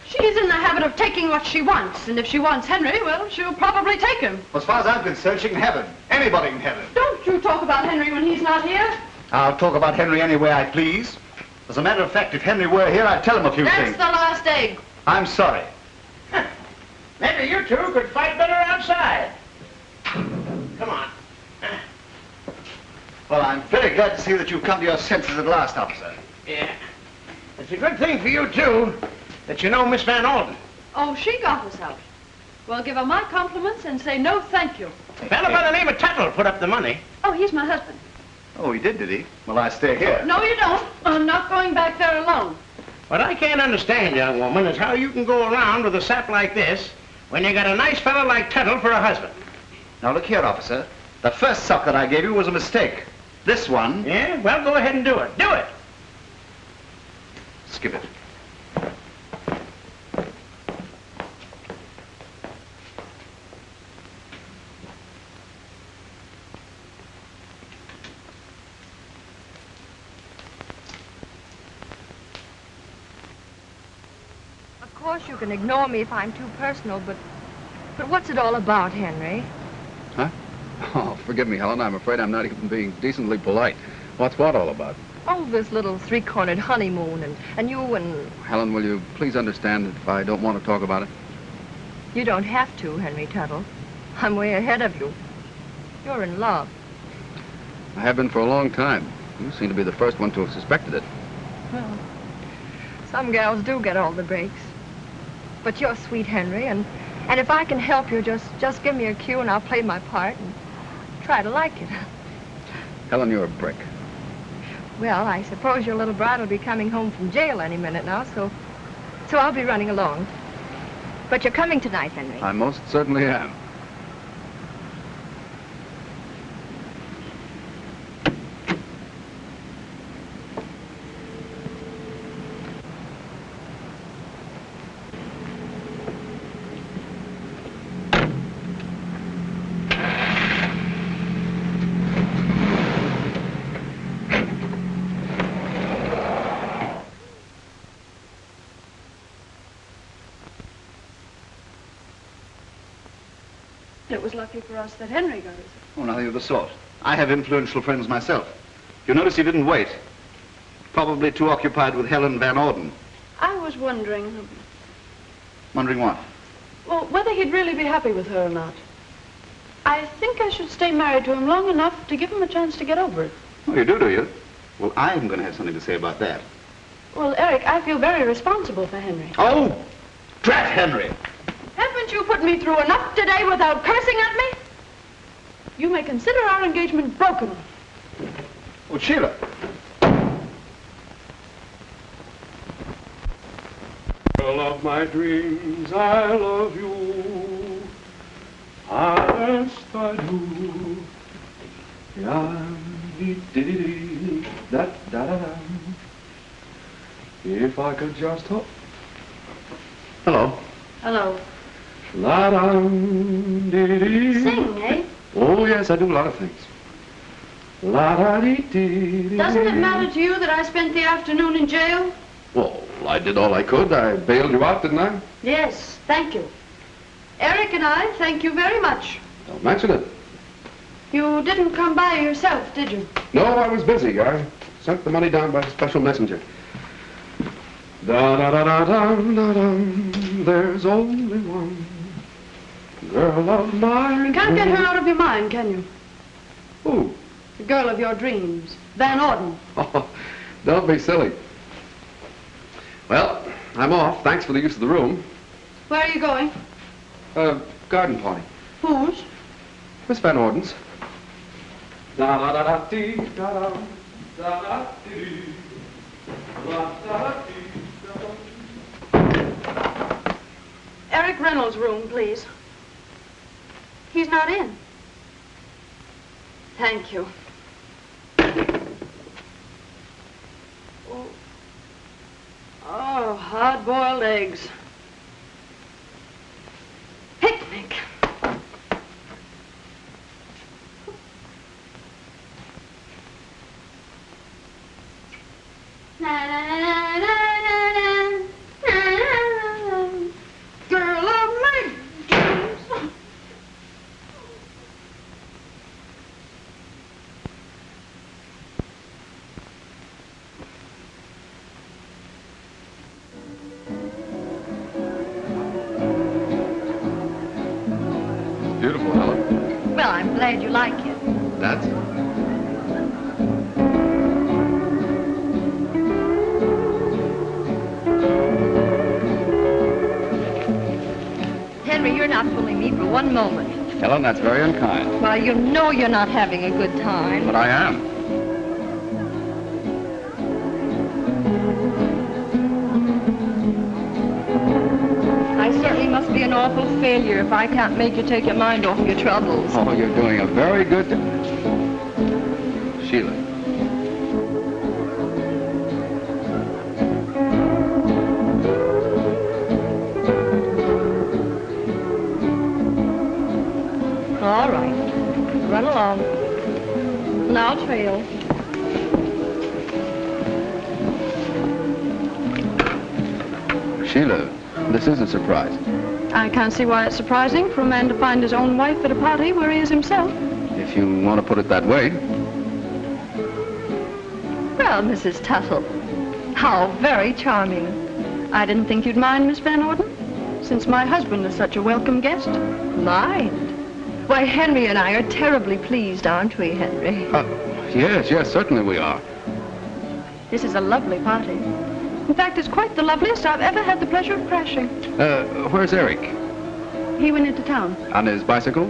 Speaker 1: She's in the habit of taking what she wants, and if she wants Henry, well, she'll probably take him.
Speaker 5: As far as I'm concerned, she can have him. Anybody can have him.
Speaker 1: Don't you talk about Henry when he's not here.
Speaker 5: I'll talk about Henry any way I please. As a matter of fact, if Henry were here, I'd tell him a few
Speaker 1: That's
Speaker 5: things.
Speaker 1: the last egg.
Speaker 5: I'm sorry.
Speaker 9: Maybe you two could fight better outside. Come on.
Speaker 5: Well, I'm very glad to see that you've come to your senses at last, officer.
Speaker 9: Yeah. It's a good thing for you, too, that you know Miss Van Orden.
Speaker 1: Oh, she got us out. Well, give her my compliments and say no thank you.
Speaker 9: A fellow by the name of Tuttle put up the money.
Speaker 1: Oh, he's my husband.
Speaker 5: Oh, he did he? Well, I stay here.
Speaker 1: No, you don't. I'm not going back there alone.
Speaker 9: What I can't understand, young woman, is how you can go around with a sap like this when you got a nice fellow like Tuttle for a husband.
Speaker 5: Now, look here, officer. The first sock that I gave you was a mistake. This one...
Speaker 9: Yeah? Well, go ahead and do it. Do it!
Speaker 5: Skip it.
Speaker 2: Of course, you can ignore me if I'm too personal, but what's it all about, Henry?
Speaker 3: Huh? Oh, forgive me, Helen. I'm afraid I'm not even being decently polite. What's what all about?
Speaker 2: Oh, this little three-cornered honeymoon, and you and...
Speaker 3: Helen, will you please understand if I don't want to talk about it?
Speaker 2: You don't have to, Henry Tuttle. I'm way ahead of you. You're in love.
Speaker 3: I have been for a long time. You seem to be the first one to have suspected it.
Speaker 2: Well, some gals do get all the breaks. But you're sweet, Henry, and if I can help you, just give me a cue and I'll play my part and try to like it.
Speaker 3: Helen, you're a brick.
Speaker 2: Well, I suppose your little bride will be coming home from jail any minute now, so I'll be running along. But you're coming tonight, Henry.
Speaker 3: I most certainly am.
Speaker 1: was lucky for us that Henry got it.
Speaker 5: Oh, nothing of the sort. I have influential friends myself. You notice he didn't wait. Probably too occupied with Helen Van Orden.
Speaker 1: I was wondering,
Speaker 5: Wondering what?
Speaker 1: well, whether he'd really be happy with her or not. I think I should stay married to him long enough to give him a chance to get over it.
Speaker 5: Oh, you do you? Well, I'm going to have something to say about that.
Speaker 1: Well, Eric, I feel very responsible for Henry.
Speaker 5: Oh, drat Henry!
Speaker 1: Haven't you put me through enough today without cursing at me? You may consider our engagement broken.
Speaker 5: Oh, Sheila.
Speaker 6: Girl of my dreams, I love you. Yes, I do. Da da da da. If I could just hope.
Speaker 5: Hello.
Speaker 1: Hello.
Speaker 6: La dum dee dee.
Speaker 1: Sing, eh?
Speaker 6: Oh yes, I do a lot of things. La da dee dee.
Speaker 1: Doesn't it matter to you that I spent the afternoon in jail?
Speaker 3: Well, I did all I could. I bailed you out, didn't I?
Speaker 1: Yes, thank you. Eric and I thank you very much.
Speaker 3: Don't mention it.
Speaker 1: You didn't come by yourself, did you?
Speaker 3: No, I was busy. I sent the money down by special messenger. Da da da da dum da dum. There's only one girl of mine.
Speaker 1: You can't get her out of your mind, can you?
Speaker 3: Who?
Speaker 1: The girl of your dreams, Van Orden.
Speaker 3: Oh, don't be silly. Well, I'm off. Thanks for the use of the room.
Speaker 1: Where are you going?
Speaker 3: Garden party.
Speaker 1: Whose?
Speaker 3: Miss Van Orden's.
Speaker 6: Da da da da dee da da da da dee da da dee da.
Speaker 1: Eric Reynolds' room, please. He's not in. Thank you. Oh, hard-boiled eggs. Picnic. Girl of my dreams.
Speaker 3: Beautiful, Helen.
Speaker 2: Well, I'm glad you like it.
Speaker 3: That's...
Speaker 2: Henry, you're not fooling me for one moment.
Speaker 3: Helen, that's very unkind.
Speaker 2: Well, you know you're not having a good time.
Speaker 3: But I am.
Speaker 2: I certainly must be an awful failure if I can't make you take your mind off your troubles.
Speaker 3: Oh, you're doing a very good... Sheila.
Speaker 2: All right. Run along. And I'll trail.
Speaker 3: Sheila, this is a surprise.
Speaker 1: I can't see why it's surprising for a man to find his own wife at a party where he is himself.
Speaker 3: If you want to put it that way.
Speaker 2: Well, Mrs. Tuttle, how very charming.
Speaker 1: I didn't think you'd mind, Miss Van Orden, since my husband is such a welcome guest.
Speaker 2: Mind? Why, Henry and I are terribly pleased, aren't we, Henry?
Speaker 3: Yes, certainly we are.
Speaker 1: This is a lovely party. In fact, it's quite the loveliest I've ever had the pleasure of crashing.
Speaker 3: Where's Eric?
Speaker 1: He went into town.
Speaker 3: On his bicycle?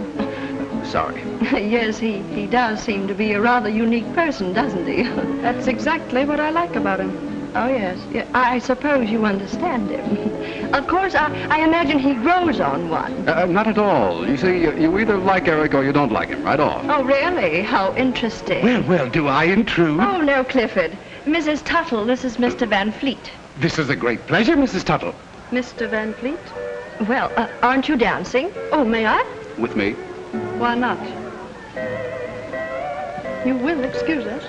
Speaker 3: Sorry.
Speaker 2: Yes, he does seem to be a rather unique person, doesn't he?
Speaker 1: That's exactly what I like about him.
Speaker 2: Oh, yes. Yeah, I suppose you understand him. Of course, I imagine he grows on one.
Speaker 3: Not at all. You see, you either like Eric or you don't like him, right off.
Speaker 2: Oh, really? How interesting.
Speaker 5: Well, do I intrude?
Speaker 2: Oh, no, Clifford. Mrs. Tuttle, this is Mr. Van Fleet.
Speaker 5: This is a great pleasure, Mrs. Tuttle.
Speaker 1: Mr. Van Fleet?
Speaker 2: Well, aren't you dancing?
Speaker 1: Oh, may I?
Speaker 3: With me?
Speaker 1: Why not? You will excuse us.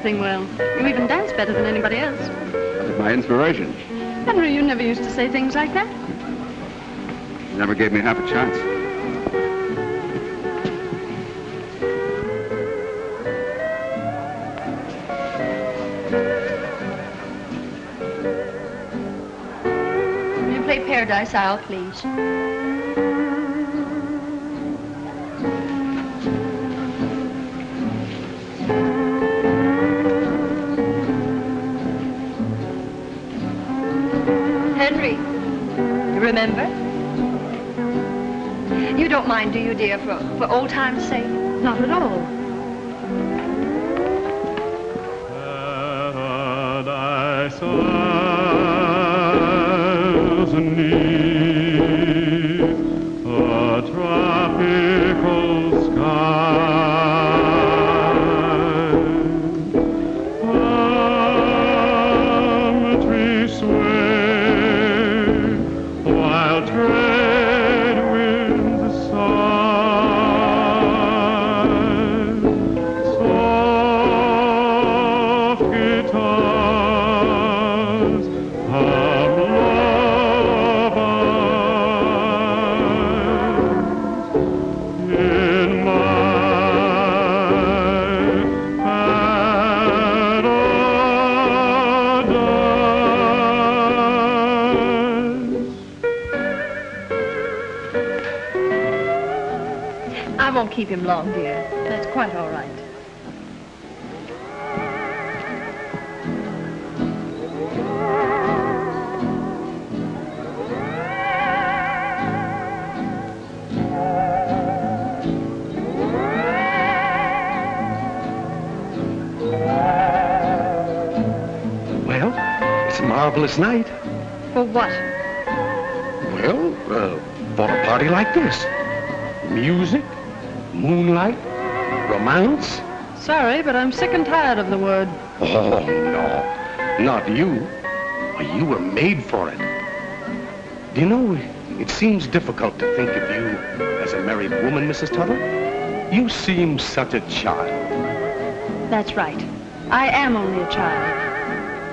Speaker 1: everything well. You even dance better than anybody else.
Speaker 3: That was my inspiration.
Speaker 1: Henry, you never used to say things like that.
Speaker 3: You never gave me half a chance.
Speaker 2: Will you play Paradise Isle, please? Henry, you remember? You don't mind, do you, dear, for old time's sake?
Speaker 1: Not at all.
Speaker 6: Paradise Isles neath a tropical sky. Palm trees sway while trade winds sigh. Soft guitars hum lullabies in my paradise.
Speaker 2: I won't keep him long, dear.
Speaker 1: That's quite all right.
Speaker 9: Well, it's a marvelous night.
Speaker 2: For what?
Speaker 9: Well, for a party like this. Music, moonlight, romance.
Speaker 1: Sorry, but I'm sick and tired of the word.
Speaker 9: Oh, no, not you. You were made for it. Do you know, it seems difficult to think of you as a married woman, Mrs. Tuttle. You seem such a child.
Speaker 1: That's right. I am only a child.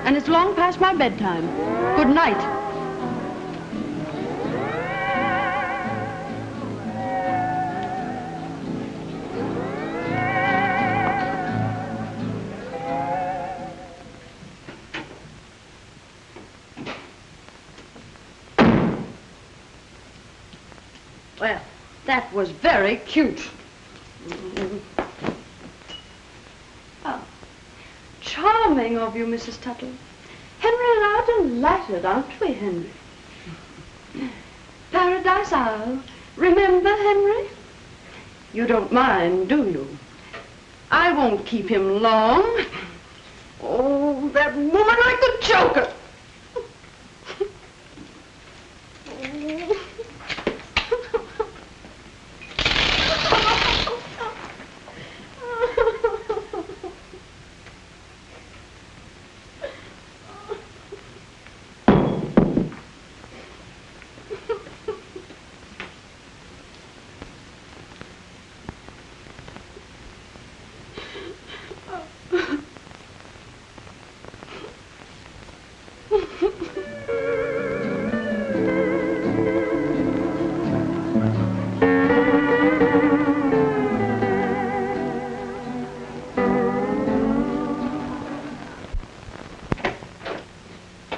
Speaker 1: And it's long past my bedtime. Good night. Well, that was very cute. Oh, charming of you, Mrs. Tuttle. Henry and I are delighted, aren't we, Henry? Paradise Isle. Remember, Henry? You don't mind, do you? I won't keep him long. Oh, that woman like the Joker.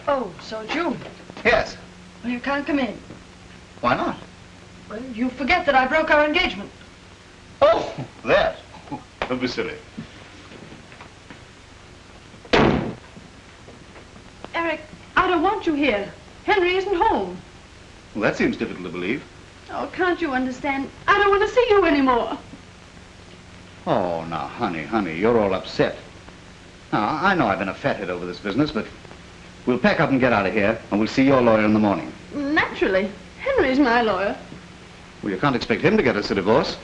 Speaker 1: Oh, so it's you.
Speaker 5: Yes.
Speaker 1: Well, you can't come in.
Speaker 5: Why not?
Speaker 1: Well, you forget that I broke our engagement.
Speaker 5: Oh, that. Don't be silly.
Speaker 1: Eric, I don't want you here. Henry isn't home.
Speaker 5: Well, that seems difficult to believe.
Speaker 1: Oh, can't you understand? I don't want to see you anymore.
Speaker 5: Oh, now, honey, you're all upset. Now, I know I've been a fathead over this business, but we'll pack up and get out of here, and we'll see your lawyer in the morning.
Speaker 1: Naturally. Henry's my lawyer.
Speaker 5: Well, you can't expect him to get us a divorce.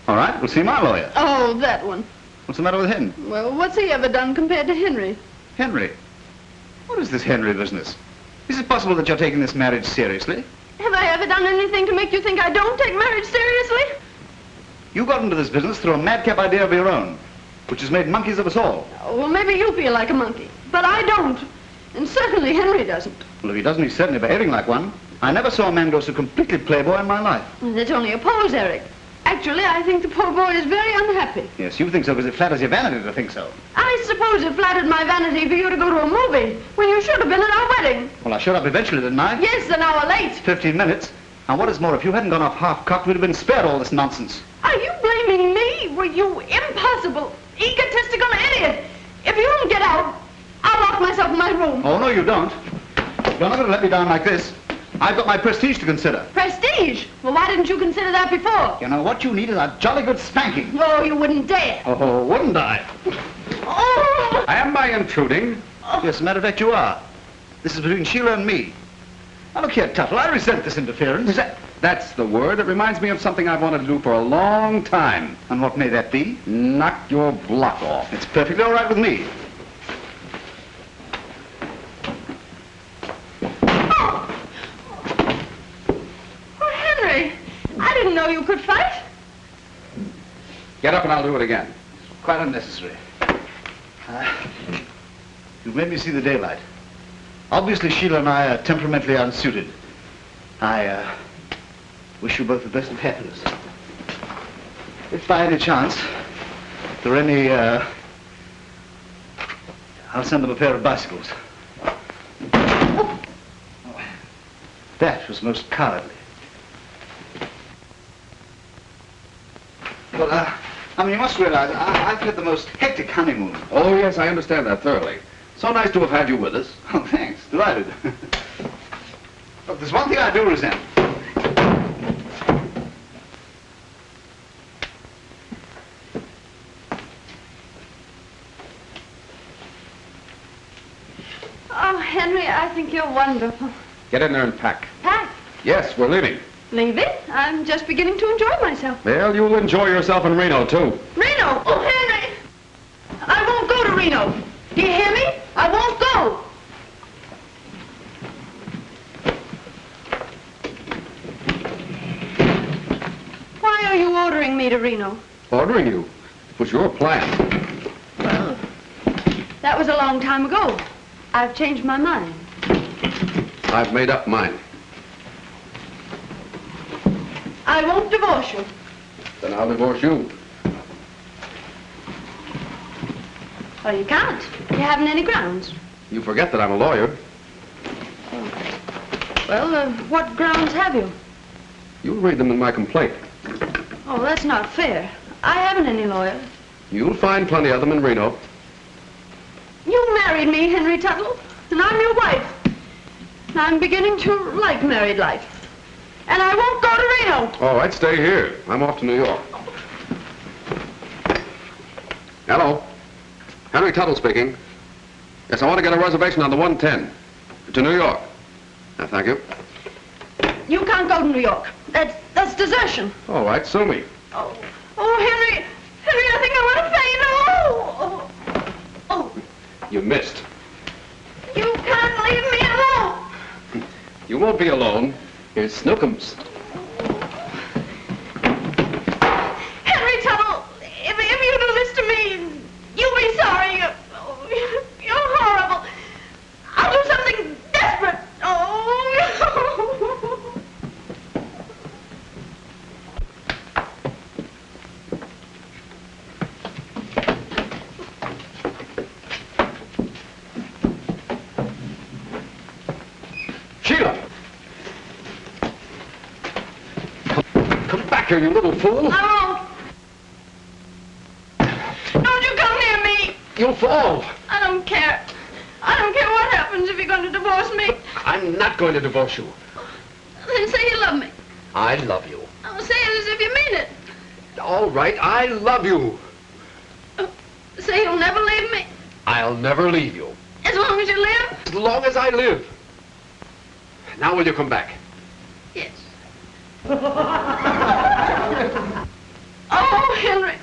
Speaker 5: All right, we'll see my lawyer.
Speaker 1: Oh, that one.
Speaker 5: What's the matter with him?
Speaker 1: Well, what's he ever done compared to Henry?
Speaker 5: Henry? What is this Henry business? Is it possible that you're taking this marriage seriously?
Speaker 1: Have I ever done anything to make you think I don't take marriage seriously?
Speaker 5: You got into this business through a madcap idea of your own. which has made monkeys of us all.
Speaker 1: Well, maybe you feel like a monkey, but I don't. And certainly Henry doesn't.
Speaker 5: Well, if he doesn't, he's certainly behaving like one. I never saw a man go so completely playboy in my life.
Speaker 1: That's only a pose, Eric. Actually, I think the poor boy is very unhappy.
Speaker 5: Yes, you think so because it flatters your vanity to think so.
Speaker 1: I suppose it flattered my vanity for you to go to a movie when you should have been at our wedding.
Speaker 5: Well, I showed up eventually, didn't I?
Speaker 1: Yes, an hour late.
Speaker 5: 15 minutes. And what is more, if you hadn't gone off half-cocked, we'd have been spared all this nonsense.
Speaker 1: Are you blaming me? Were you impossible, egotistical idiot? If you don't get out, I'll lock myself in my room.
Speaker 5: Oh, no, you don't. You're not going to let me down like this. I've got my prestige to consider.
Speaker 1: Prestige? Well, why didn't you consider that before?
Speaker 5: You know, what you need is a jolly good spanking.
Speaker 1: No, you wouldn't dare.
Speaker 5: Oh, wouldn't I?
Speaker 1: Oh!
Speaker 3: Am I intruding?
Speaker 5: Yes, as a matter of fact, you are. This is between Sheila and me. Now, look here, Tuttle, I resent this interference.
Speaker 3: That's the word. It reminds me of something I've wanted to do for a long time.
Speaker 5: And what may that be?
Speaker 3: Knock your block off.
Speaker 5: It's perfectly all right with me.
Speaker 1: I didn't know you could fight.
Speaker 3: Get up and I'll do it again.
Speaker 5: Quite unnecessary. You've made me see the daylight. Obviously, Sheila and I are temperamentally unsuited. I wish you both the best of happiness. If by any chance there are any, I'll send them a pair of bicycles. Oh. That was most cowardly. Well, I mean, you must realize, I've had the most hectic honeymoon.
Speaker 3: Oh, yes, I understand that thoroughly. So nice to have had you with us.
Speaker 5: Oh, thanks. Delighted. Look, there's one thing I do resent.
Speaker 1: Oh, Henry, I think you're wonderful.
Speaker 3: Get in there and pack.
Speaker 1: Pack?
Speaker 3: Yes, we're leaving.
Speaker 1: Leaving? I'm just beginning to enjoy myself.
Speaker 3: Well, you'll enjoy yourself in Reno, too.
Speaker 1: Reno? Oh, Henry! I won't go to Reno. Do you hear me? I won't go. Why are you ordering me to Reno?
Speaker 3: Ordering you? It was your plan.
Speaker 1: Well, that was a long time ago. I've changed my mind.
Speaker 3: I've made up mine.
Speaker 1: I won't divorce you.
Speaker 3: Then I'll divorce you.
Speaker 1: Well, you can't. You haven't any grounds.
Speaker 3: You forget that I'm a lawyer.
Speaker 1: Well, what grounds have you?
Speaker 3: You'll read them in my complaint.
Speaker 1: Oh, that's not fair. I haven't any lawyer.
Speaker 3: You'll find plenty of them in Reno.
Speaker 1: You married me, Henry Tuttle, and I'm your wife. I'm beginning to like married life. And I won't go to Reno.
Speaker 3: All right, stay here. I'm off to New York. Hello. Henry Tuttle speaking. Yes, I want to get a reservation on the 110 to New York. Thank you.
Speaker 1: You can't go to New York. That's desertion.
Speaker 3: All right, sue me.
Speaker 1: Oh, Henry, I think I want to faint. Oh.
Speaker 3: You missed.
Speaker 1: You can't leave me alone.
Speaker 3: You won't be alone. Here's Snookums.
Speaker 1: Henry Tuttle, if you do this to me, you'll be sorry. You're horrible. I'll do something desperate. Oh.
Speaker 3: Sheila! Come back here, you little fool.
Speaker 1: I won't. Don't you come near me.
Speaker 3: You'll fall.
Speaker 1: I don't care. I don't care what happens if you're going to divorce me.
Speaker 3: I'm not going to divorce you.
Speaker 1: Then say you love me.
Speaker 3: I love you.
Speaker 1: Oh, say it as if you mean it.
Speaker 3: All right, I love you.
Speaker 1: Say you'll never leave me.
Speaker 3: I'll never leave you.
Speaker 1: As long as you live?
Speaker 3: As long as I live. Now will you come back?
Speaker 1: Yes. Oh, Henry.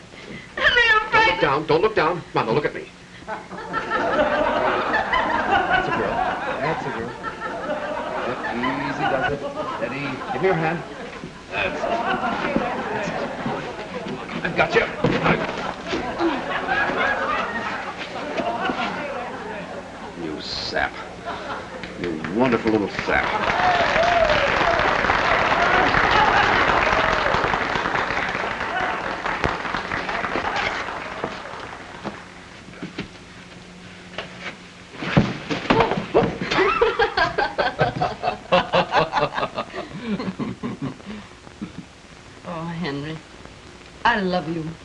Speaker 1: Henry, I'm frightened.
Speaker 3: Don't look down. Come on, now look at me. That's a girl. That's a girl. Yep, easy does it. Steady. Give me your hand. That's it. I've got you. sap. You wonderful little sap.
Speaker 11: Oh, Henry, I love you.